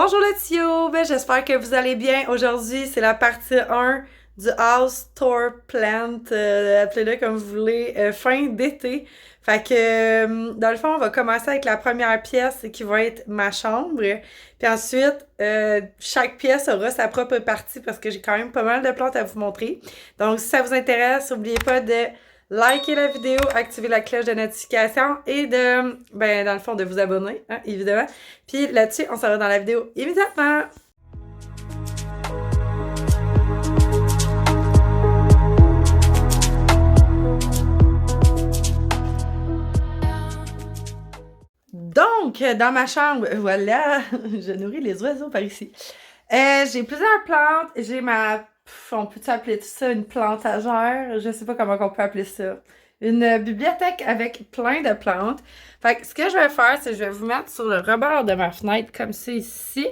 Bonjour le Tio, j'espère que vous allez bien. Aujourd'hui, c'est la partie 1 du House Tour Plant, appelez-le comme vous voulez, fin d'été. Fait que, dans le fond, on va commencer avec la première pièce qui va être ma chambre. Puis ensuite, chaque pièce aura sa propre partie parce que j'ai quand même pas mal de plantes à vous montrer. Donc, si ça vous intéresse, n'oubliez pas de liker la vidéo, activer la cloche de notification et dans le fond, de vous abonner, hein, évidemment. Puis là-dessus, on se revoit dans la vidéo immédiatement. Donc, dans ma chambre, voilà, je nourris les oiseaux par ici. J'ai plusieurs plantes. J'ai on peut-tu appeler ça une plantagère? Je sais pas comment on peut appeler ça. Une bibliothèque avec plein de plantes. Fait que ce que je vais faire, c'est que je vais vous mettre sur le rebord de ma fenêtre, comme ça ici.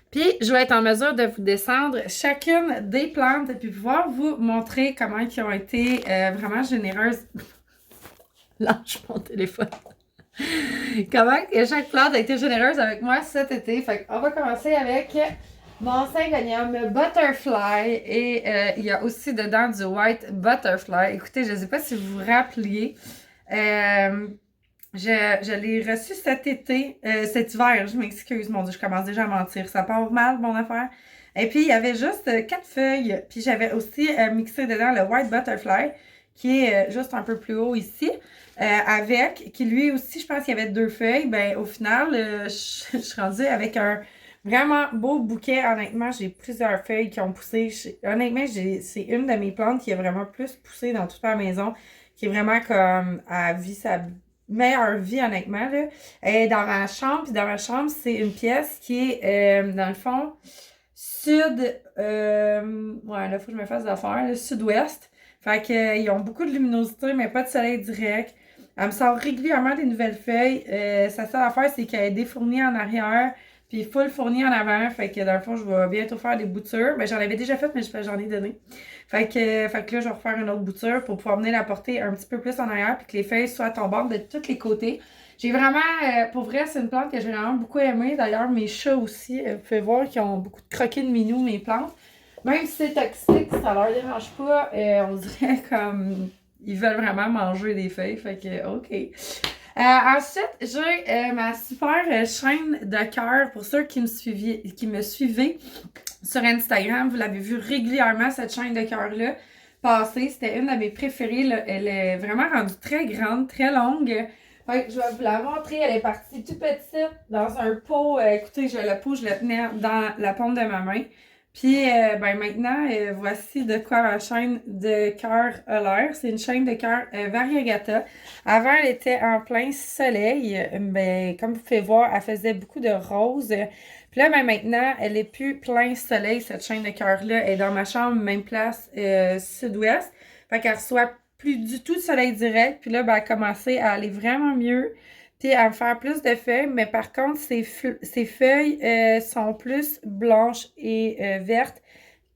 Puis, je vais être en mesure de vous descendre chacune des plantes et puis pouvoir vous montrer comment ils ont été vraiment généreuses. Lâche mon téléphone. Comment chaque plante a été généreuse avec moi cet été. Fait qu'on va commencer avec mon syngonium Butterfly et il y a aussi dedans du White Butterfly. Écoutez, je ne sais pas si vous vous rappeliez, je l'ai reçu cet été, cet hiver, je m'excuse, mon Dieu, je commence déjà à mentir, ça part mal, mon affaire. Et puis, il y avait juste 4 feuilles, puis j'avais aussi mixé dedans le White Butterfly, qui est juste un peu plus haut ici, qui lui aussi, je pense qu'il y avait 2 feuilles. Ben, au final, je suis rendue avec un vraiment beau bouquet. Honnêtement, j'ai plusieurs feuilles qui ont poussé. Honnêtement, c'est une de mes plantes qui a vraiment plus poussé dans toute la maison, qui est vraiment comme à vie sa meilleure vie, honnêtement, là. Elle est dans ma chambre, puis dans ma chambre, c'est une pièce qui est, dans le fond, ouais, là, faut que je me fasse d'affaires, le sud-ouest. Fait que, ils ont beaucoup de luminosité, mais pas de soleil direct. Elle me sort régulièrement des nouvelles feuilles. Sa seule affaire, c'est qu'elle est défournie en arrière, puis full fournie en avant. Fait que, dans le fond, je vais bientôt faire des boutures. Ben, j'en avais déjà fait, mais j'en ai donné. Fait que là, je vais refaire une autre bouture pour pouvoir venir la porter un petit peu plus en arrière, puis que les feuilles soient tombantes de tous les côtés. J'ai vraiment, pour vrai, c'est une plante que j'ai vraiment beaucoup aimée. D'ailleurs, mes chats aussi, vous pouvez voir qu'ils ont beaucoup de croquis de minous, mes plantes. Même si c'est toxique, ça leur dérange pas. On dirait comme ils veulent vraiment manger des feuilles. Fait que, OK. Ensuite, j'ai ma super chaîne de cœur. Pour ceux qui me suivaient sur Instagram, vous l'avez vu régulièrement, cette chaîne de cœur-là passer. C'était une de mes préférées. Là. Elle est vraiment rendue très grande, très longue. Fait que je vais vous la montrer. Elle est partie tout petite dans un pot. Écoutez, le pot, je le tenais dans la paume de ma main. Puis, maintenant, voici de quoi ma chaîne de cœur a l'air. C'est une chaîne de cœur variegata. Avant, elle était en plein soleil. Ben, comme vous pouvez voir, elle faisait beaucoup de roses. Puis là, maintenant, elle est plus plein soleil, cette chaîne de cœur-là. Elle est dans ma chambre, même place sud-ouest. Fait qu'elle reçoit plus du tout de soleil direct. Puis là, elle a commencé à aller vraiment mieux. Puis à me faire plus de feuilles, mais par contre, ces feuilles sont plus blanches et vertes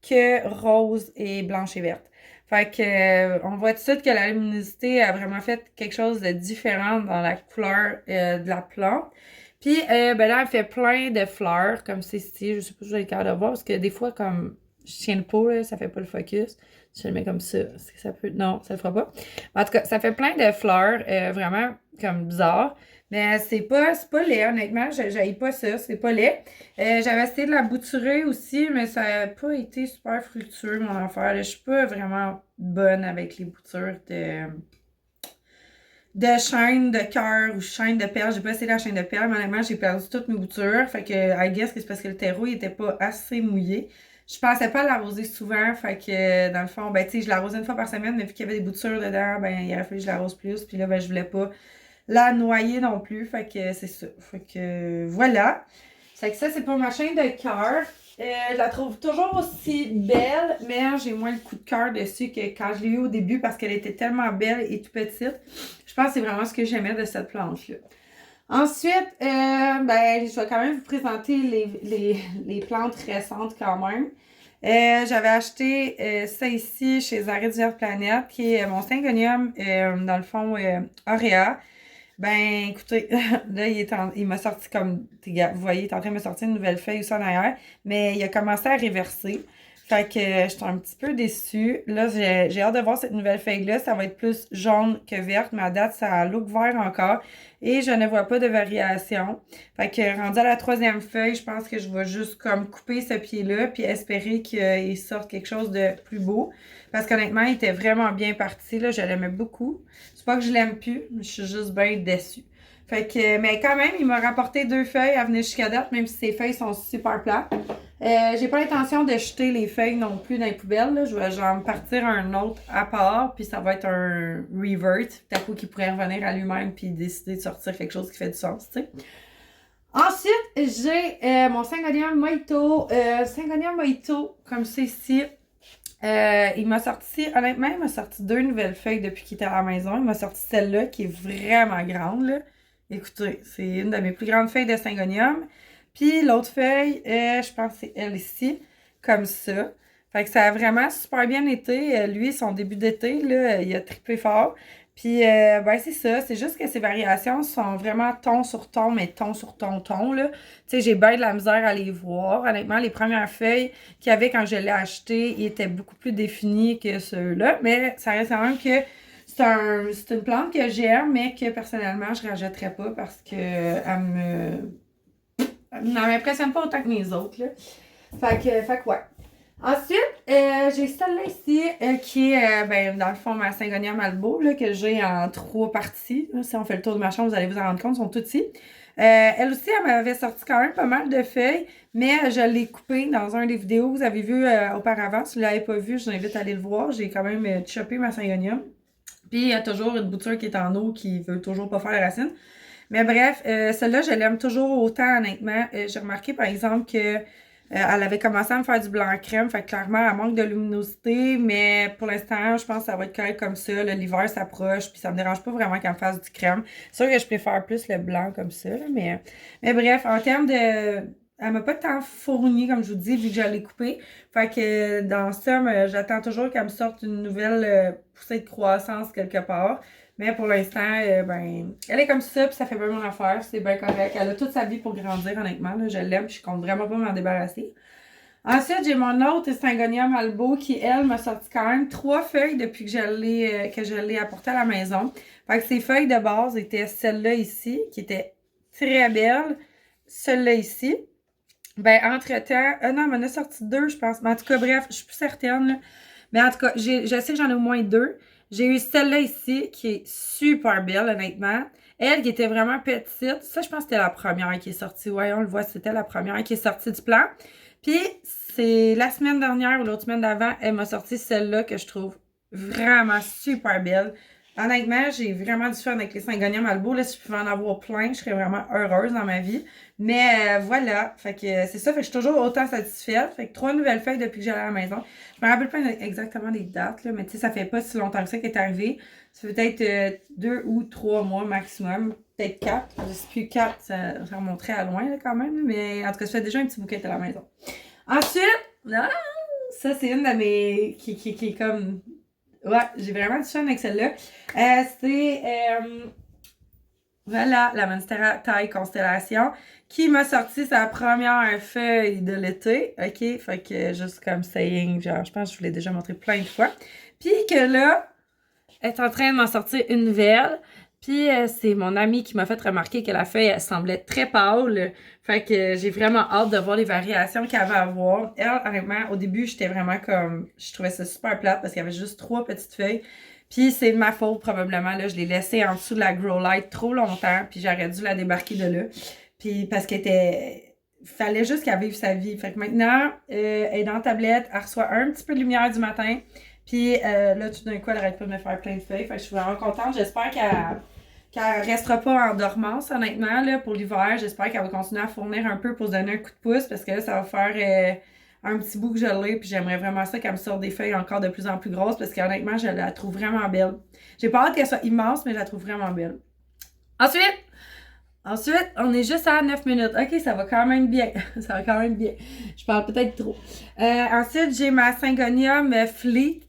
que roses et blanches et vertes. Fait que on voit tout de suite que la luminosité a vraiment fait quelque chose de différent dans la couleur de la plante. Puis là, elle fait plein de fleurs, comme c'est ici. Je sais pas si vous avez le cœur de voir, parce que des fois, comme je tiens le pot, là, ça fait pas le focus. Si je le mets comme ça, est-ce que ça peut... Non, ça le fera pas. En tout cas, ça fait plein de fleurs, vraiment comme bizarre. Mais c'est pas laid, honnêtement. J'haïs pas ça, c'est pas laid. J'avais essayé de la bouturer aussi, mais ça n'a pas été super fructueux, mon affaire. Je suis pas vraiment bonne avec les boutures de chaîne de cœur ou chaîne de perles. J'ai pas essayé la chaîne de perles, mais honnêtement, j'ai perdu toutes mes boutures. Fait que, I guess que c'est parce que le terreau, il était pas assez mouillé. Je pensais pas l'arroser souvent, fait que, dans le fond, ben, tu sais, je l'arrosais une fois par semaine, mais vu qu'il y avait des boutures dedans, ben, il aurait fallu que je l'arrose plus. Puis là, ben, je voulais pas la noyer non plus. Fait que c'est ça. Fait que voilà. Fait que ça, c'est pour ma chaîne de cœur. Je la trouve toujours aussi belle, mais j'ai moins le coup de cœur dessus que quand je l'ai eu au début parce qu'elle était tellement belle et tout petite. Je pense que c'est vraiment ce que j'aimais de cette plante-là. Ensuite, je vais quand même vous présenter les plantes récentes quand même. J'avais acheté ça ici chez Arrêt Planète, qui est mon syngonium, dans le fond, Auréa. Ben, écoutez, là, il m'a sorti comme, vous voyez, il est en train de me sortir une nouvelle feuille aussi en arrière, mais il a commencé à réverser. Fait que j'étais un petit peu déçue. Là, j'ai hâte de voir cette nouvelle feuille-là. Ça va être plus jaune que verte, mais à date, ça a look vert encore. Et je ne vois pas de variation. Fait que rendu à la troisième feuille, je pense que je vais juste comme couper ce pied-là, puis espérer qu'il sorte quelque chose de plus beau. Parce qu'honnêtement, il était vraiment bien parti, là. Je l'aimais beaucoup. C'est pas que je l'aime plus, mais je suis juste bien déçue. Fait que, mais quand même, il m'a rapporté 2 feuilles à venir jusqu'à date, même si ces feuilles sont super plates. J'ai pas l'intention de jeter les feuilles non plus dans les poubelles, là. Je vais genre me partir un autre à part, puis ça va être un revert, tout à coup qui pourrait revenir à lui-même puis décider de sortir quelque chose qui fait du sens, tu sais. Ensuite, j'ai mon Syngonium Mojito. Syngonium Mojito, comme c'est ici. Il m'a sorti, honnêtement, il m'a sorti 2 nouvelles feuilles depuis qu'il était à la maison. Il m'a sorti celle-là qui est vraiment grande, là. Écoutez, c'est une de mes plus grandes feuilles de Syngonium. Puis l'autre feuille, je pense que c'est elle ici, comme ça. Fait que ça a vraiment super bien été. Lui, son début d'été, là, il a trippé fort. Puis, ben c'est ça, c'est juste que ces variations sont vraiment ton sur ton, mais ton sur ton, là. Tu sais, j'ai bien de la misère à les voir. Honnêtement, les premières feuilles qu'il y avait quand je l'ai acheté, ils étaient beaucoup plus définis que ceux-là. Mais ça reste quand même que c'est une plante que j'aime, mais que personnellement, je ne rachèterais pas parce que elle m'impressionne pas autant que mes autres, là. Fait que ouais. Ensuite, j'ai celle-là ici qui est, ben, dans le fond, ma Syngonium Albo, là, que j'ai en 3 parties. Là, si on fait le tour de ma chambre, vous allez vous en rendre compte, ils sont toutes ici. Elle aussi, elle m'avait sorti quand même pas mal de feuilles, mais je l'ai coupée dans un des vidéos que vous avez vu auparavant. Si vous ne l'avez pas vu, je vous invite à aller le voir. J'ai quand même choppé ma Syngonium. Puis, il y a toujours une bouture qui est en eau qui veut toujours pas faire la racine. Mais bref, celle-là, je l'aime toujours autant, honnêtement. J'ai remarqué, par exemple, que elle avait commencé à me faire du blanc crème, fait que clairement, elle manque de luminosité, mais pour l'instant, je pense que ça va être correct comme ça. L'hiver s'approche, puis ça me dérange pas vraiment qu'elle me fasse du crème. C'est sûr que je préfère plus le blanc comme ça, là, mais bref, en termes de... Elle m'a pas tant fourni, comme je vous dis, vu que je l'ai coupée. Fait que dans somme, j'attends toujours qu'elle me sorte une nouvelle poussée de croissance quelque part. Mais pour l'instant, ben, elle est comme ça, puis ça fait bien mon affaire, c'est bien correct. Elle a toute sa vie pour grandir, honnêtement. Là, je l'aime, je compte vraiment pas m'en débarrasser. Ensuite, j'ai mon autre Syngonium Albo qui, elle, m'a sorti quand même 3 feuilles depuis que je l'ai apporté à la maison. Fait que ces feuilles de base étaient celle-là ici, qui était très belle. Celle-là ici. Ben, entre-temps, non, elle m'en a sorti 2, je pense. Mais en tout cas, bref, je suis plus certaine, là. Mais en tout cas, je sais que j'en ai au moins 2. J'ai eu celle-là ici, qui est super belle, honnêtement. Elle, qui était vraiment petite. Ça, je pense que c'était la première qui est sortie. Ouais, on le voit, c'était la première qui est sortie du plan. Puis, c'est la semaine dernière ou l'autre semaine d'avant, elle m'a sorti celle-là que je trouve vraiment super belle. Honnêtement, j'ai vraiment du fun avec les Syngonium Albo. Là, si je pouvais en avoir plein, je serais vraiment heureuse dans ma vie. Mais voilà, fait que c'est ça, fait que je suis toujours autant satisfaite. Fait que 3 nouvelles feuilles depuis que j'allais à la maison. Je me rappelle pas exactement les dates, là, mais tu sais, ça fait pas si longtemps que ça qu'elle est arrivé. Ça fait peut-être 2 ou 3 mois maximum. Peut-être 4. Je sais plus 4, ça remonterait à loin là, quand même. Mais en tout cas, ça fait déjà un petit bouquet à la maison. Ensuite, ah, ça c'est une de mes... qui est comme... Ouais, j'ai vraiment du fun avec celle-là. C'est... Voilà, la Monstera taille Constellation qui m'a sorti sa première feuille de l'été. OK? Fait que juste comme saying, genre, je pense que je vous l'ai déjà montré plein de fois. Puis que là, elle est en train de m'en sortir une nouvelle. Puis c'est mon amie qui m'a fait remarquer que la feuille, elle semblait très pâle. Fait que j'ai vraiment hâte de voir les variations qu'elle va avoir. Elle, honnêtement, au début, j'étais vraiment comme... Je trouvais ça super plate parce qu'il y avait juste 3 petites feuilles. Puis c'est de ma faute probablement, là, je l'ai laissée en dessous de la Grow Light trop longtemps, puis j'aurais dû la débarquer de là. Puis parce qu'elle était... Fallait juste qu'elle vive sa vie. Fait que maintenant, elle est dans la tablette, elle reçoit un petit peu de lumière du matin, puis là, tout d'un coup, elle arrête pas de me faire plein de feuilles. Fait que je suis vraiment contente. J'espère qu'elle restera pas en dormance, honnêtement, là, pour l'hiver. J'espère qu'elle va continuer à fournir un peu pour se donner un coup de pouce, parce que là, ça va faire... un petit bout que je l'ai, puis j'aimerais vraiment ça qu'elle me sorte des feuilles encore de plus en plus grosses parce qu'honnêtement, je la trouve vraiment belle. J'ai pas hâte qu'elle soit immense, mais je la trouve vraiment belle. Ensuite, on est juste à 9 minutes. OK, ça va quand même bien. Ça va quand même bien. Je parle peut-être trop. Ensuite, j'ai ma Syngonium Fleet,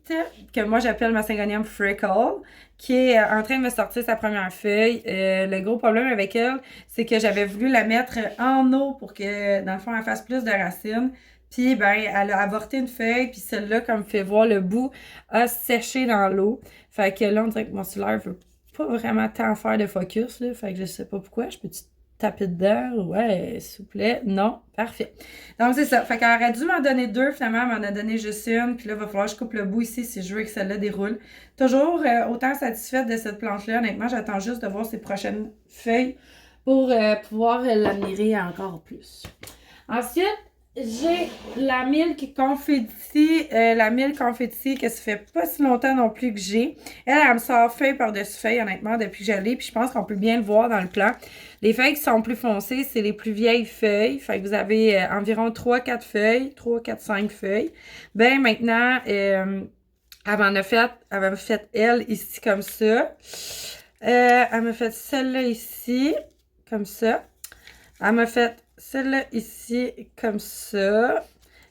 que moi j'appelle ma Syngonium Freckle, qui est en train de me sortir sa première feuille. Le gros problème avec elle, c'est que j'avais voulu la mettre en eau pour que, dans le fond, elle fasse plus de racines. Puis, ben, elle a avorté une feuille, puis celle-là, comme fait voir le bout, a séché dans l'eau. Fait que là, on dirait que mon cellulaire veut pas vraiment tant faire de focus, là. Fait que je sais pas pourquoi. Je peux-tu taper dedans? Ouais, s'il vous plaît. Non. Parfait. Donc, c'est ça. Fait qu'elle aurait dû m'en donner deux. Finalement, elle m'en a donné juste une. Puis là, il va falloir que je coupe le bout ici si je veux que celle-là déroule. Toujours autant satisfaite de cette plante-là. Honnêtement, j'attends juste de voir ses prochaines feuilles pour pouvoir l'admirer encore plus. Ensuite, j'ai la Milk Confetti. La Milk Confetti que ça fait pas si longtemps non plus que j'ai. Elle me sort feuille par-dessus feuille, honnêtement, depuis que je l'ai. Puis je pense qu'on peut bien le voir dans le plan. Les feuilles qui sont plus foncées, c'est les plus vieilles feuilles. Fait que vous avez environ 3-4 feuilles. 3-4-5 feuilles. Ben maintenant, elle m'a fait elle ici comme ça. Elle m'a fait celle-là ici, comme ça. Elle m'a fait celle-là ici, comme ça.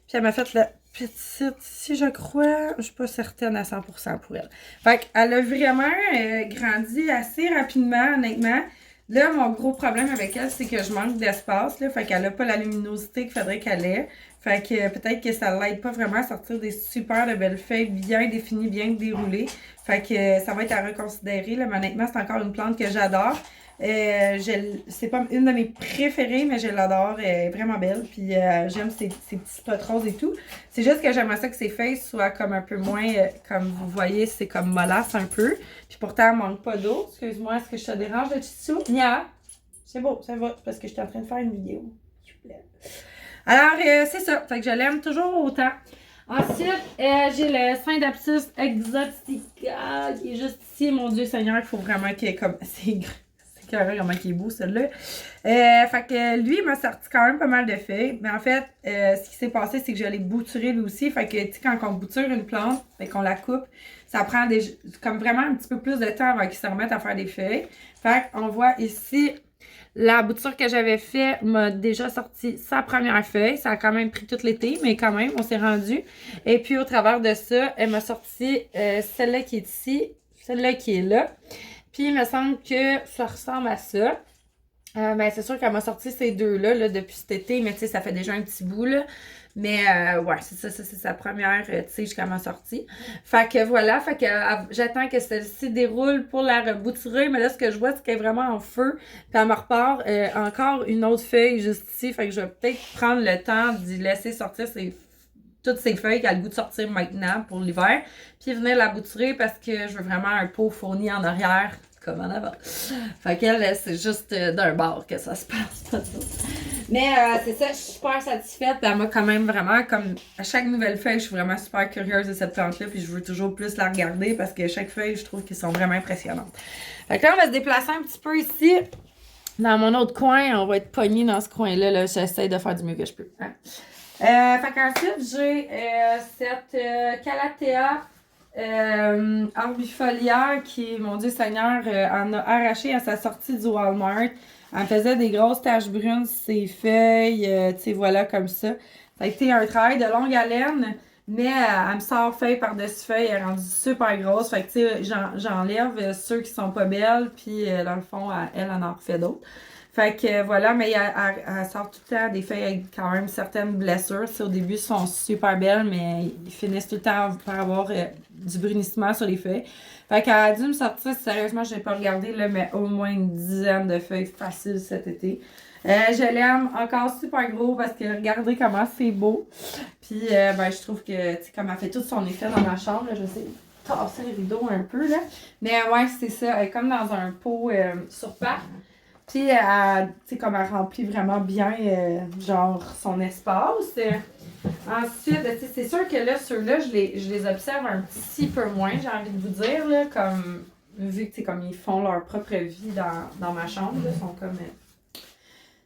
Puis elle m'a fait la petite ici, je crois. Je suis pas certaine à 100% pour elle. Fait qu'elle a vraiment grandi assez rapidement, honnêtement. Là, mon gros problème avec elle, c'est que je manque d'espace, là. Fait qu'elle a pas la luminosité qu'il faudrait qu'elle ait. Fait que peut-être que ça l'aide pas vraiment à sortir des super de belles feuilles bien définies, bien déroulées. Fait que ça va être à reconsidérer, là. Mais honnêtement, c'est encore une plante que j'adore. C'est pas une de mes préférées, mais je l'adore. Elle est vraiment belle. Puis j'aime ses petits spots roses et tout. C'est juste que j'aimerais ça que ses feuilles soient comme un peu moins, comme vous voyez, c'est comme mollasse un peu. Puis pourtant, elle manque pas d'eau. Excuse-moi, est-ce que je te dérange de Chitsou? Nia? C'est beau, ça va. Parce que je suis en train de faire une vidéo. S'il vous plaît. Alors, c'est ça. Fait que je l'aime toujours autant. Ensuite, j'ai le Scindapsus exotica qui est juste ici. Mon Dieu Seigneur, il faut vraiment qu'il y ait comme... C'est carré comment il est beau, celui-là. Fait que lui, il m'a sorti quand même pas mal de feuilles. Mais en fait, ce qui s'est passé, c'est que je l'ai bouturé lui aussi. Fait que, tu sais, quand on bouture une plante, fait qu'on la coupe, ça prend comme vraiment un petit peu plus de temps avant qu'il se remette à faire des feuilles. Fait qu'on voit ici, la bouture que j'avais fait m'a déjà sorti sa première feuille. Ça a quand même pris tout l'été, mais quand même, on s'est rendu. Et puis, au travers de ça, elle m'a sorti celle-là qui est ici, celle-là qui est là. Puis, il me semble que ça ressemble à ça. Ben, c'est sûr qu'elle m'a sorti ces deux-là là, depuis cet été, mais tu sais, ça fait déjà un petit bout, là. Mais, ouais, c'est ça, c'est sa première tige qu'elle m'a sortie. Fait que voilà, fait que j'attends que celle-ci déroule pour la rebouturer, mais là, ce que je vois, c'est qu'elle est vraiment en feu. Puis, elle me repart encore une autre feuille juste ici. Fait que je vais peut-être prendre le temps d'y laisser sortir toutes ces feuilles qui a le goût de sortir maintenant pour l'hiver. Puis venir la bouturer parce que je veux vraiment un pot fourni en arrière comme en avant. Fait qu'elle, c'est juste d'un bord que ça se passe. Mais c'est ça, je suis super satisfaite. Puis elle m'a quand même vraiment, comme à chaque nouvelle feuille, je suis vraiment super curieuse de cette plante-là. Puis je veux toujours plus la regarder parce que chaque feuille, je trouve qu'elles sont vraiment impressionnantes. Fait que là, on va se déplacer un petit peu ici. Dans mon autre coin, on va être pogné dans ce coin-là. Là. J'essaie de faire du mieux que je peux. Hein? Fait qu'ensuite, j'ai cette Calathea ambifolia qui, mon Dieu Seigneur, en a arraché à sa sortie du Walmart. Elle faisait des grosses taches brunes sur ses feuilles, tu sais, voilà, comme ça. Ça a été un travail de longue haleine, mais elle me sort feuille par-dessus feuille, elle est rendue super grosse. Fait que, tu sais, j'enlève ceux qui sont pas belles, puis dans le fond, elle en refait d'autres. Fait que voilà, mais elle sort tout le temps des feuilles avec quand même certaines blessures. T'sais, au début, elles sont super belles, mais ils finissent tout le temps par avoir du brunissement sur les feuilles. Fait qu'elle a dû me sortir, sérieusement, je n'ai pas regardé, là, mais au moins une dizaine de feuilles faciles cet été. Je l'aime encore super gros parce que regardez comment c'est beau. Puis ben, je trouve que, tu sais, comme elle fait tout son effet dans ma chambre, là, je sais tasser les rideaux un peu, là. Mais ouais, c'est ça, elle est comme dans un pot sur pattes. Puis, tu sais, comme elle remplit vraiment bien, genre, son espace. Ensuite, tu sais, c'est sûr que là, ceux-là, je les observe un petit peu moins, j'ai envie de vous dire, là, comme, vu que, tu sais, comme ils font leur propre vie dans ma chambre, là, ils sont comme,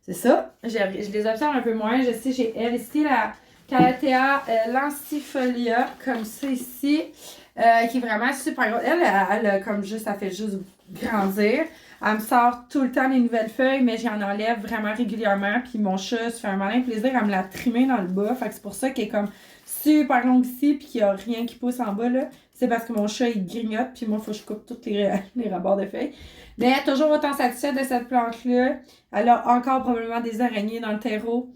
c'est ça. Je les observe un peu moins. Je sais, j'ai elle ici, la Calathea lancifolia, comme ça ici, qui est vraiment super grosse. Elle a comme juste, ça fait juste grandir. Elle me sort tout le temps les nouvelles feuilles, mais j'en enlève vraiment régulièrement. Puis mon chat se fait un malin plaisir à me la trimer dans le bas. Fait que c'est pour ça qu'elle est comme super longue ici, puis qu'il n'y a rien qui pousse en bas, là. C'est parce que mon chat, il grignote, puis moi, il faut que je coupe tous les rabords de feuilles. Mais toujours autant satisfaite de cette plante-là. Elle a encore probablement des araignées dans le terreau.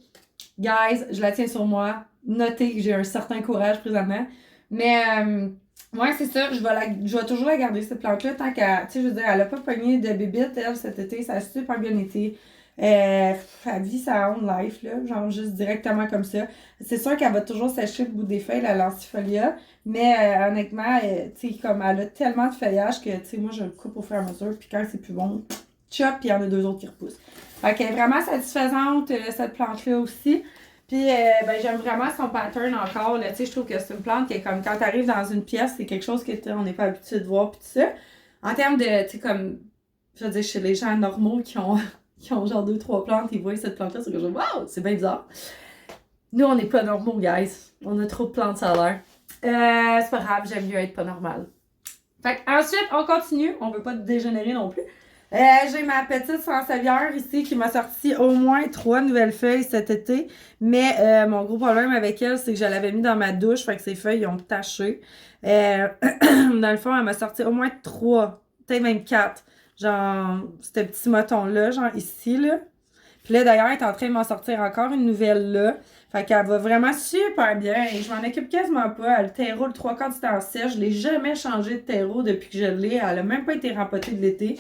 Guys, je la tiens sur moi. Notez que j'ai un certain courage présentement. Mais, ouais, c'est ça. Je vais toujours la garder, cette plante-là, tant qu'elle, tu sais, je veux dire, elle a pas pogné de bébite, elle, cet été. Ça a super bien été. Elle vit sa own life, là, genre juste directement comme ça. C'est sûr qu'elle va toujours sécher le bout des feuilles, la lancifolia, mais honnêtement, tu sais, comme elle a tellement de feuillage que, tu sais, moi, je le coupe au fur et à mesure, puis quand c'est plus bon, chop, puis il y en a 2 autres qui repoussent. Fait qu'elle est vraiment satisfaisante, cette plante-là aussi. Puis, ben, j'aime vraiment son pattern encore, là, tu sais, je trouve que c'est une plante qui est comme, quand t'arrives dans une pièce, c'est quelque chose que on n'est pas habitué de voir, puis tout ça. En termes de, tu sais, comme, je veux dire, chez les gens normaux qui ont genre 2-3 plantes, ils voient cette plante-là, c'est que je waouh, c'est bien bizarre. Nous, on n'est pas normaux, guys. On a trop de plantes, ça a l'air. C'est pas grave, j'aime mieux être pas normal. Fait ensuite, on continue. On veut pas dégénérer non plus. J'ai ma petite sansevieria ici qui m'a sorti au moins 3 nouvelles feuilles cet été. Mais mon gros problème avec elle, c'est que je l'avais mis dans ma douche. Fait que ses feuilles ont taché. Dans le fond, elle m'a sorti au moins 3, peut-être même 4. Genre, ce petit moton-là, genre ici, là. Puis là, d'ailleurs, elle est en train de m'en sortir encore une nouvelle là. Fait qu'elle va vraiment super bien. Et je m'en occupe quasiment pas. Le terreau, le 3/4 du temps sèche. Je l'ai jamais changé de terreau depuis que je l'ai. Elle a même pas été rempotée de l'été.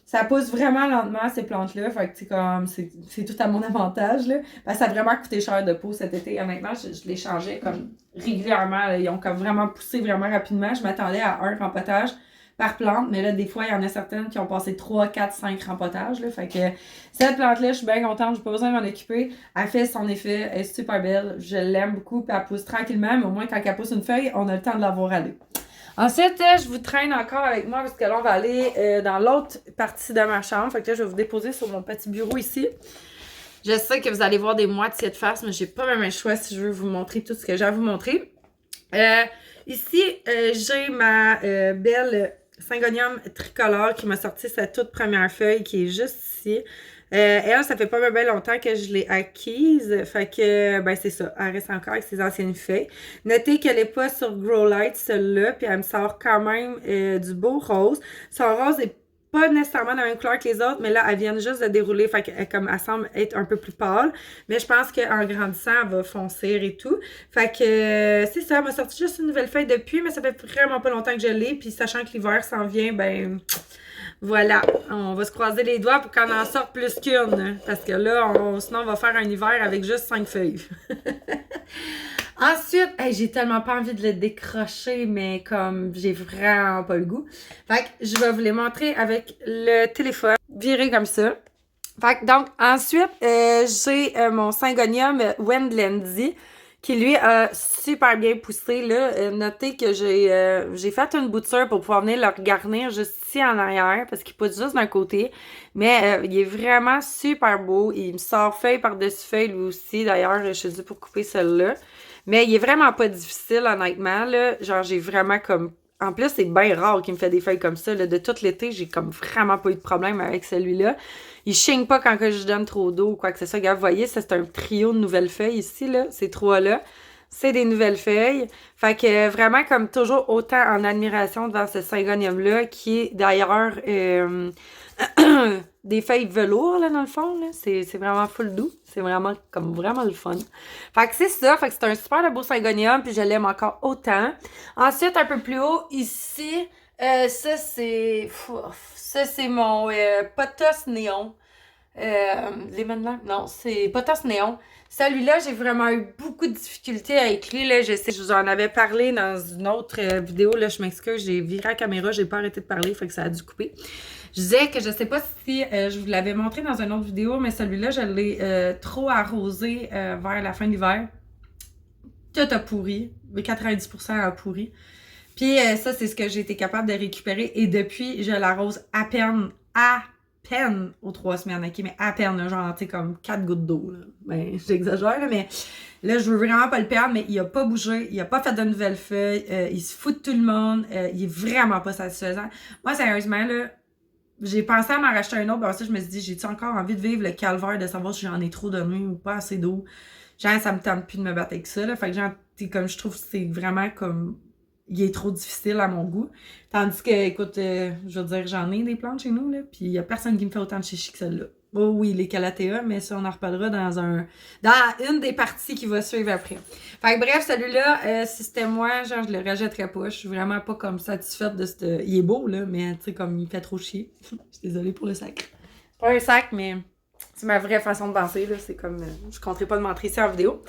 Ça pousse vraiment lentement, ces plantes-là. Fait que, comme, c'est tout à mon avantage, là. Ben, ça a vraiment coûté cher de peau cet été. Honnêtement, je les changeais comme régulièrement. Là. Ils ont comme vraiment poussé vraiment rapidement. Je m'attendais à un rempotage par plante, mais là, des fois, il y en a certaines qui ont passé 3, 4, 5 rempotages, là. Fait que cette plante-là, je suis bien contente, j'ai pas besoin de m'en occuper. Elle fait son effet, elle est super belle. Je l'aime beaucoup, puis elle pousse tranquillement, mais au moins, quand elle pousse une feuille, on a le temps de la voir aller. Ensuite, je vous traîne encore avec moi parce que là, on va aller dans l'autre partie de ma chambre. Fait que là, je vais vous déposer sur mon petit bureau ici. Je sais que vous allez voir des moitiés de face, mais j'ai pas même un choix si je veux vous montrer tout ce que j'ai à vous montrer. Ici, j'ai ma belle Syngonium tricolore qui m'a sorti sa toute première feuille qui est juste ici. Elle, ça fait pas bien longtemps que je l'ai acquise. Fait que, ben, c'est ça. Elle reste encore avec ses anciennes feuilles. Notez qu'elle n'est pas sur Grow Light, celle-là. Puis elle me sort quand même du beau rose. Son rose est pas nécessairement de la même couleur que les autres, mais là, elles viennent juste de dérouler. Fait qu'elle elle semble être un peu plus pâle. Mais je pense qu'en grandissant, elle va foncer et tout. Fait que, c'est ça. Elle m'a sorti juste une nouvelle feuille depuis, mais ça fait vraiment pas longtemps que je l'ai. Puis sachant que l'hiver s'en vient, ben... Voilà, on va se croiser les doigts pour qu'on en sorte plus qu'une. Parce que là, sinon, on va faire un hiver avec juste 5 feuilles. Ensuite, j'ai tellement pas envie de le décrocher, mais comme j'ai vraiment pas le goût. Fait que je vais vous les montrer avec le téléphone, viré comme ça. Fait que donc, ensuite, j'ai mon Syngonium Wendlandy qui lui a super bien poussé. Là. Notez que j'ai fait une bouture pour pouvoir venir le regarnir juste ici en arrière parce qu'il pousse juste d'un côté. Mais il est vraiment super beau. Il me sort feuille par-dessus feuille lui aussi. D'ailleurs, je suis due pour couper celle-là. Mais il est vraiment pas difficile, honnêtement. Là. Genre, j'ai vraiment comme... En plus, c'est bien rare qu'il me fait des feuilles comme ça. Là. De tout l'été, j'ai comme vraiment pas eu de problème avec celui-là. Il chigne pas quand que je donne trop d'eau ou quoi que ce soit. Regarde, vous voyez, ça, c'est un trio de nouvelles feuilles ici, là. Ces 3-là. C'est des nouvelles feuilles. Fait que vraiment, comme toujours, autant en admiration devant ce Syngonium-là, qui est d'ailleurs des feuilles velours, là, dans le fond. Là. C'est vraiment full doux. C'est vraiment, comme vraiment le fun. Fait que c'est ça. Fait que c'est un super beau Syngonium, puis je l'aime encore autant. Ensuite, un peu plus haut, ici, ça, c'est mon potos néon. Lemon Lamp? Non, c'est potos néon. Celui-là, j'ai vraiment eu beaucoup de difficultés avec lui. Là. Je sais, je vous en avais parlé dans une autre vidéo. Là, je m'excuse, j'ai viré la caméra, j'ai pas arrêté de parler, fait que ça a dû couper. Je disais que je sais pas si je vous l'avais montré dans une autre vidéo, mais celui-là, je l'ai trop arrosé vers la fin de l'hiver. Tout a pourri. 90% a pourri. Puis ça, c'est ce que j'ai été capable de récupérer. Et depuis, je l'arrose à peine aux 3 semaines, ok? Mais à peine, là, genre, tu sais, comme 4 gouttes d'eau, là. Ben, j'exagère, là, mais là, je veux vraiment pas le perdre, mais il a pas bougé, il a pas fait de nouvelles feuilles, il se fout de tout le monde, il est vraiment pas satisfaisant. Moi, sérieusement, là, j'ai pensé à m'en racheter un autre. Ben, ça, je me suis dit, j'ai-tu encore envie de vivre le calvaire de savoir si j'en ai trop donné ou pas assez d'eau? Genre, ça me tente plus de me battre avec ça, là. Fait que, genre, comme je trouve que c'est vraiment comme. Il est trop difficile à mon goût. Tandis que, écoute, je veux dire, j'en ai des plantes chez nous, là. Puis il y a personne qui me fait autant de chichi que celle-là. Oh oui, les Calathea, mais ça, on en reparlera dans une des parties qui va suivre après. Fait que bref, celui-là, si c'était moi, genre, je le rajouterais pas. Je suis vraiment pas comme satisfaite de ce. Il est beau, là, mais tu sais, comme il fait trop chier. Je suis désolée pour le sac. Pas un sac, mais c'est ma vraie façon de penser, là. C'est comme. Je compterai pas de montrer ça en vidéo.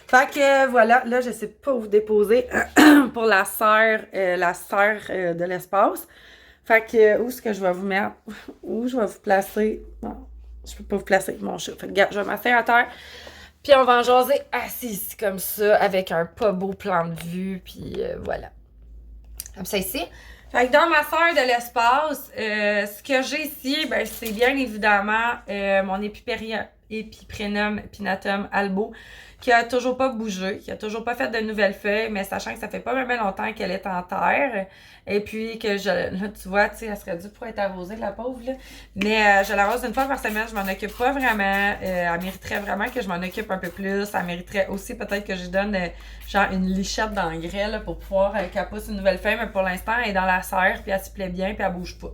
Fait que voilà, là, je sais pas où vous déposer pour la serre de l'espace. Fait que où est-ce que je vais vous mettre? Où je vais vous placer? Non, je peux pas vous placer mon chat. Fait que regarde, je vais m'asseoir à terre. Puis on va en jaser assis ici comme ça, avec un pas beau plan de vue. Puis voilà. Comme ça ici. Fait que dans ma serre de l'espace, ce que j'ai ici, ben, c'est bien évidemment mon Epiprenum pinatum albo, qui a toujours pas bougé, qui a toujours pas fait de nouvelles feuilles, mais sachant que ça fait pas même longtemps qu'elle est en terre, et puis que là, tu vois, tu sais, elle serait due pour être arrosée, la pauvre, là. Mais je l'arrose une fois par semaine, je m'en occupe pas vraiment. Elle mériterait vraiment que je m'en occupe un peu plus. Elle mériterait aussi peut-être que je donne genre une lichette d'engrais là, pour pouvoir qu'elle pousse une nouvelle feuille, mais pour l'instant, elle est dans la serre, puis elle se plaît bien, puis elle bouge pas.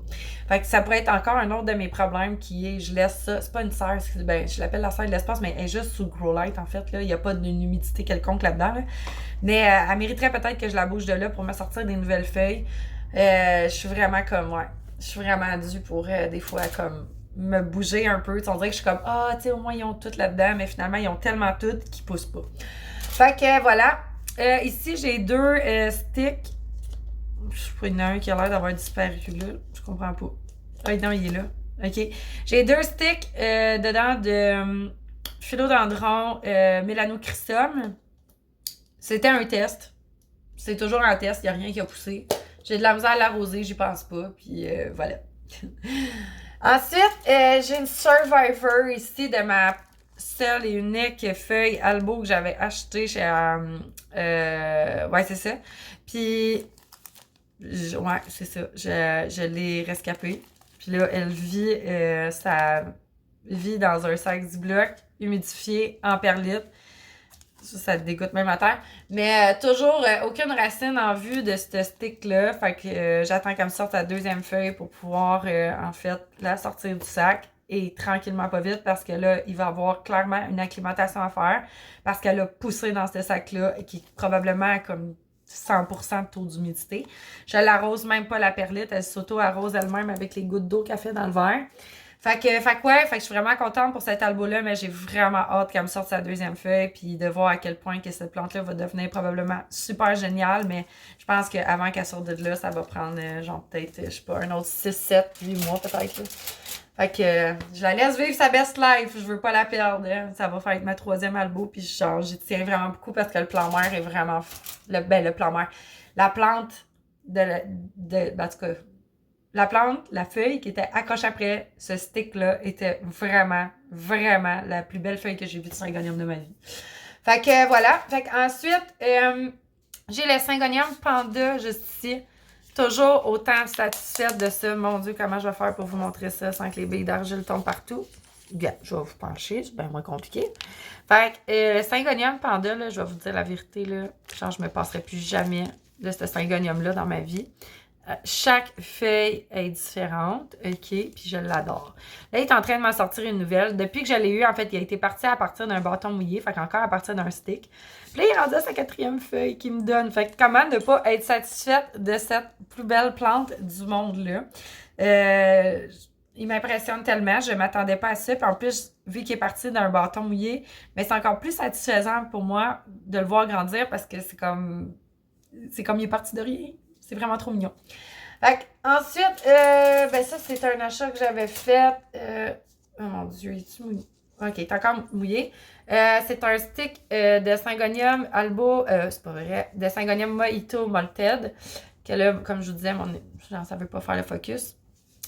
Fait que ça pourrait être encore un autre de mes problèmes qui est, je laisse ça, c'est pas une serre, ben, je l'appelle la serre de l'espace, mais elle est juste sous grow light en fait, là. Il n'y a pas d'une humidité quelconque là-dedans, là. Mais elle mériterait peut-être que je la bouge de là pour me sortir des nouvelles feuilles. Je suis vraiment comme, ouais, je suis vraiment due pour des fois comme me bouger un peu. On dirait que je suis comme, ah, tu sais, au moins ils ont tout là-dedans, mais finalement ils ont tellement tout qu'ils poussent pas. Fait que voilà. Ici, j'ai deux sticks. Je sais pas, il y en a un qui a l'air d'avoir disparu là. Je comprends pas. Ah non, il est là. OK. J'ai deux sticks dedans de philodendron mélanochrysum. C'était un test. C'est toujours un test, il n'y a rien qui a poussé. J'ai de la misère à l'arroser, j'y pense pas. Puis voilà. Ensuite, j'ai une Survivor ici de ma seule et unique feuille Albo que j'avais achetée chez. Ouais, c'est ça. Puis, ouais, c'est ça. Je l'ai rescapée. Puis là, elle vit, ça vit dans un sac du bloc, humidifié, en perlite. Ça te dégoûte même à terre. Mais toujours aucune racine en vue de ce stick-là. Fait que j'attends qu'elle me sorte la deuxième feuille pour pouvoir, en fait, la sortir du sac. Et tranquillement, pas vite, parce que là, il va y avoir clairement une acclimatation à faire. Parce qu'elle a poussé dans ce sac-là, qui est probablement comme 100% de taux d'humidité. Je l'arrose même pas la perlite. Elle s'auto-arrose elle-même avec les gouttes d'eau qu'elle fait dans le verre. Fait que je suis vraiment contente pour cet albo-là, mais j'ai vraiment hâte qu'elle me sorte sa deuxième feuille, puis de voir à quel point que cette plante-là va devenir probablement super géniale, mais je pense qu'avant qu'elle sorte de là, ça va prendre genre peut-être, je sais pas, un autre 6, 7, 8 mois peut-être. Là. Fait que je la laisse vivre sa best life, je veux pas la perdre. Hein. Ça va faire être ma troisième albo, puis genre j'y tiens vraiment beaucoup parce que le plan mère est vraiment... le plan mère. La plante en tout cas, la plante, la feuille qui était accrochée après ce stick-là était vraiment, vraiment la plus belle feuille que j'ai vue de syngonium de ma vie. Fait que voilà. Fait qu'ensuite, j'ai le syngonium panda juste ici. Toujours autant satisfaite de ça. Mon Dieu, comment je vais faire pour vous montrer ça sans que les billes d'argile tombent partout? Bien, je vais vous pencher, c'est bien moins compliqué. Fait que le syngonium panda, là, je vais vous dire la vérité, là, genre je me passerai plus jamais de ce syngonium-là dans ma vie. Chaque feuille est différente, ok, puis je l'adore. Là, il est en train de m'en sortir une nouvelle. Depuis que je l'ai eu, en fait, il a été parti à partir d'un bâton mouillé, fait qu'encore à partir d'un stick. Puis là, il est rendu à sa quatrième feuille qu'il me donne. Fait que comment ne pas être satisfaite de cette plus belle plante du monde-là? Il m'impressionne tellement, je m'attendais pas à ça. Puis en plus, vu qu'il est parti d'un bâton mouillé, mais c'est encore plus satisfaisant pour moi de le voir grandir parce que c'est comme il est parti de rien. C'est vraiment trop mignon. Fait ensuite, ben ça, c'est un achat que j'avais fait. Oh mon Dieu, est-tu mouillé? Ok, il est encore mouillé. C'est un stick de Syngonium Albo, c'est pas vrai, de Syngonium Mojito Malted. Que là, comme je vous disais, ça veut pas faire le focus.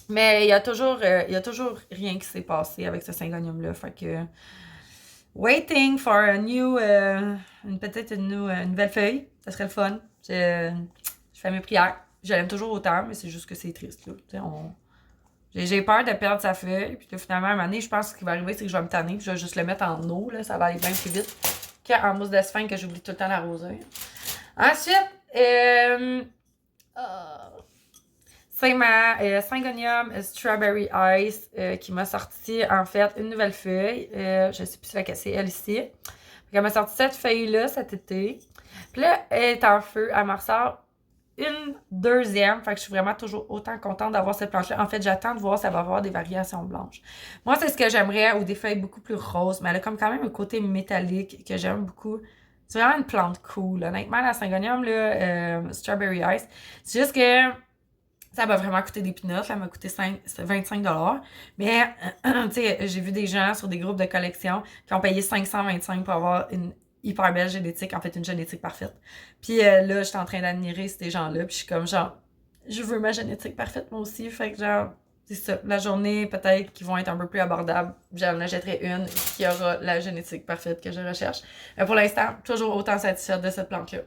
Mais il y a toujours rien qui s'est passé avec ce Syngonium-là. Fait que, waiting for a new, une nouvelle feuille. Ça serait le fun. Je fais mes prières. Je l'aime toujours autant, mais c'est juste que c'est triste. Là. J'ai peur de perdre sa feuille. Puis là, finalement, à un moment donné, je pense que ce qui va arriver, c'est que je vais me tanner. Puis je vais juste le mettre en eau. Là, ça va aller bien plus vite qu'en mousse de sphinx que j'oublie tout le temps d'arroser. Ensuite, c'est ma Syngonium Strawberry Ice qui m'a sorti, en fait, une nouvelle feuille. Je sais plus si c'est elle ici. Elle m'a sorti cette feuille-là cet été. Puis là, elle est en feu. Elle me ressort une deuxième. Fait que je suis vraiment toujours autant contente d'avoir cette planche-là. En fait, j'attends de voir si elle va avoir des variations blanches. Moi, c'est ce que j'aimerais, ou des feuilles beaucoup plus roses. Mais elle a comme quand même un côté métallique que j'aime beaucoup. C'est vraiment une plante cool. Honnêtement, la Syngonium, là, Strawberry Ice, c'est juste que ça m'a vraiment coûté des pinottes. Ça m'a coûté 25$. Mais, tu sais, j'ai vu des gens sur des groupes de collection qui ont payé 525$ pour avoir une hyper belle génétique, en fait, une génétique parfaite. Puis là, j'étais en train d'admirer ces gens-là. Puis je suis comme, genre, je veux ma génétique parfaite, moi aussi. Fait que, genre, c'est ça. La journée, peut-être, qui vont être un peu plus abordables, j'en achèterai une qui aura la génétique parfaite que je recherche. Mais pour l'instant, toujours autant satisfaite de cette plante-là.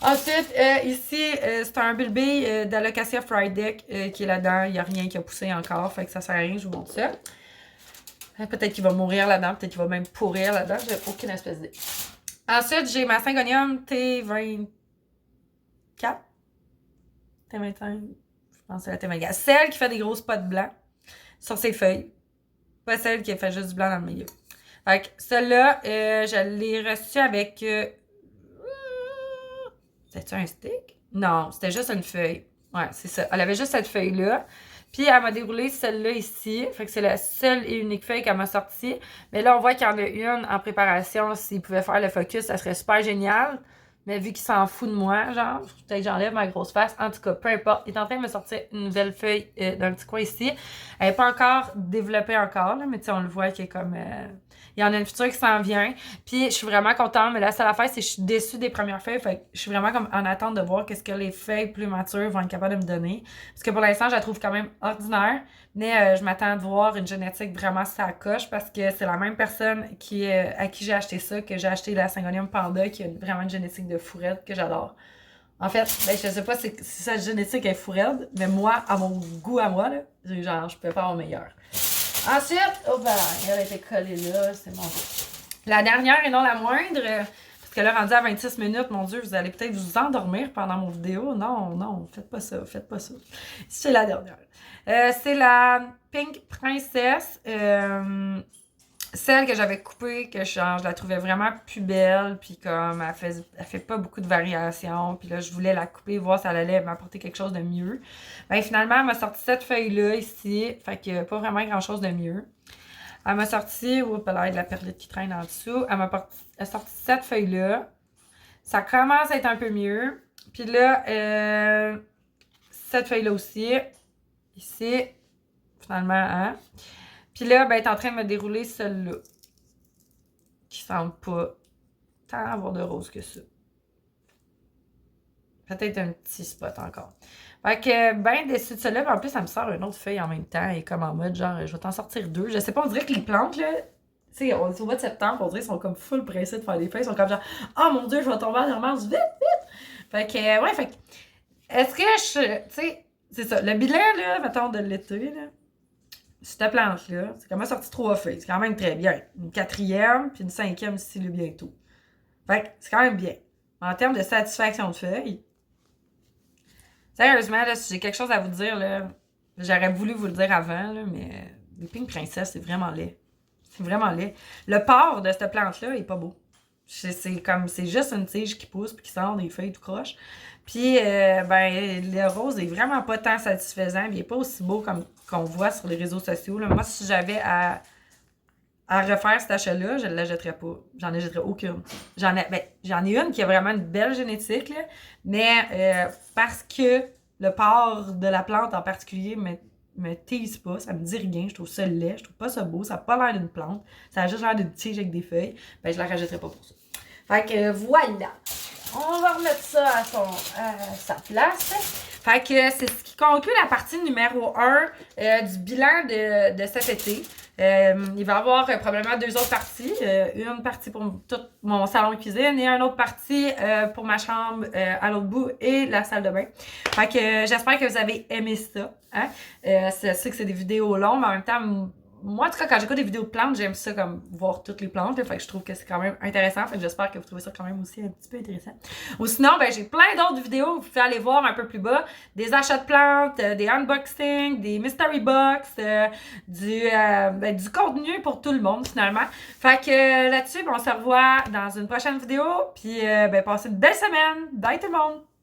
Ensuite, ici, c'est un bulbe d'Alocasia Frideck qui est là-dedans. Il n'y a rien qui a poussé encore, fait que ça sert à rien, je vous montre ça. Peut-être qu'il va mourir là-dedans, peut-être qu'il va même pourrir là-dedans, j'ai aucune espèce d'idée. Ensuite, j'ai ma Syngonium T24. T25, je pense que c'est la T24. Celle qui fait des gros spots blancs sur ses feuilles. Pas celle qui fait juste du blanc dans le milieu. Fait que celle-là, je l'ai reçue avec... C'était-tu un stick? Non, c'était juste une feuille. Ouais, c'est ça. Elle avait juste cette feuille-là. Puis elle m'a déroulé celle-là ici. Fait que c'est la seule et unique feuille qu'elle m'a sortie. Mais là, on voit qu'il y en a une en préparation. S'il pouvait faire le focus, ça serait super génial. Mais vu qu'il s'en fout de moi, genre, peut-être que j'enlève ma grosse face. En tout cas, peu importe. Il est en train de me sortir une nouvelle feuille dans le petit coin ici. Elle n'est pas encore développée encore, là, mais tu sais, on le voit qu'il est comme... il y en a une future qui s'en vient. Puis je suis vraiment contente. Mais là, c'est la fête, c'est que je suis déçue des premières feuilles. Fait que je suis vraiment comme en attente de voir qu'est-ce que les feuilles plus matures vont être capables de me donner. Parce que pour l'instant, je la trouve quand même ordinaire. Mais je m'attends à voir une génétique vraiment sa coche parce que c'est la même personne à qui j'ai acheté ça, que j'ai acheté la Syngonium Panda, qui a vraiment une génétique de fourrette que j'adore. En fait, ben, je sais pas si sa génétique est fourrette, mais moi, à mon goût à moi, là, genre, je peux pas avoir meilleur. Ensuite, oh ben, elle a été collée là, c'est mon goût. La dernière et non la moindre, parce que là, rendu à 26 minutes, mon Dieu, vous allez peut-être vous endormir pendant mon vidéo. Non, non, faites pas ça, faites pas ça. C'est la dernière. C'est la Pink Princess, celle que j'avais coupée, que je la trouvais vraiment plus belle, puis comme elle fait pas beaucoup de variations, puis là je voulais la couper, voir si elle allait m'apporter quelque chose de mieux. Ben finalement, elle m'a sorti cette feuille-là ici, fait que pas vraiment grand-chose de mieux. Elle m'a sorti, oups, elle a de la perlite qui traîne en dessous, elle m'a sorti cette feuille-là. Ça commence à être un peu mieux. Puis là, cette feuille-là aussi, ici, finalement, hein. Puis là, ben, elle est en train de me dérouler celle-là. Qui semble pas tant avoir de rose que ça. Peut-être un petit spot encore. Fait que, ben déçue de celle-là. Mais en plus, ça me sort une autre feuille en même temps. Et comme en mode, genre, je vais t'en sortir deux. Je sais pas, on dirait que les plantes, là, tu sais, on est au mois de septembre, on dirait qu'ils sont comme full pressés de faire des feuilles. Ils sont comme genre, oh mon Dieu, je vais tomber en mars, vite, vite. Fait que, ouais, fait que, est-ce que tu sais, c'est ça. Le bilan, là, mettons, de l'été, là. Cette plante-là, c'est quand même sorti 3 feuilles. C'est quand même très bien. Une 4e, puis une 5e ici, là, bientôt. Fait que c'est quand même bien. En termes de satisfaction de feuilles, sérieusement, là, si j'ai quelque chose à vous dire, là, j'aurais voulu vous le dire avant, là, mais les Pink Princess, c'est vraiment laid. C'est vraiment laid. Le port de cette plante-là est pas beau. C'est juste une tige qui pousse puis qui sort des feuilles tout croche. Puis, ben, le rose est vraiment pas tant satisfaisant. Il est pas aussi beau comme qu'on voit sur les réseaux sociaux. Là. Moi, si j'avais à refaire cet achat-là, je ne l'achèterais pas. J'en achèterais aucune. J'en ai une qui a vraiment une belle génétique, là, mais parce que le port de la plante en particulier me tease pas, ça me dit rien, je trouve ça laid, je trouve pas ça beau, ça n'a pas l'air d'une plante, ça a juste l'air d'une tige avec des feuilles, ben je la rachèterais pas pour ça. Fait que voilà, on va remettre ça à sa place. Fait que c'est ce qui conclut la partie numéro 1 du bilan de cet été. Il va y avoir probablement 2 autres parties. Une partie pour tout mon salon de cuisine et une autre partie pour ma chambre à l'autre bout et la salle de bain. Fait que j'espère que vous avez aimé ça. Hein? C'est sûr que c'est des vidéos longues, mais en même temps, moi, en tout cas, quand j'écoute des vidéos de plantes, j'aime ça comme voir toutes les plantes. Là, fait que je trouve que c'est quand même intéressant. Fait que j'espère que vous trouvez ça quand même aussi un petit peu intéressant. Ou sinon, ben, j'ai plein d'autres vidéos. Vous pouvez aller voir un peu plus bas. Des achats de plantes, des unboxings, des mystery box, du contenu pour tout le monde finalement. Fait que là-dessus, ben, on se revoit dans une prochaine vidéo. Puis ben, passez une belle semaine. Bye tout le monde!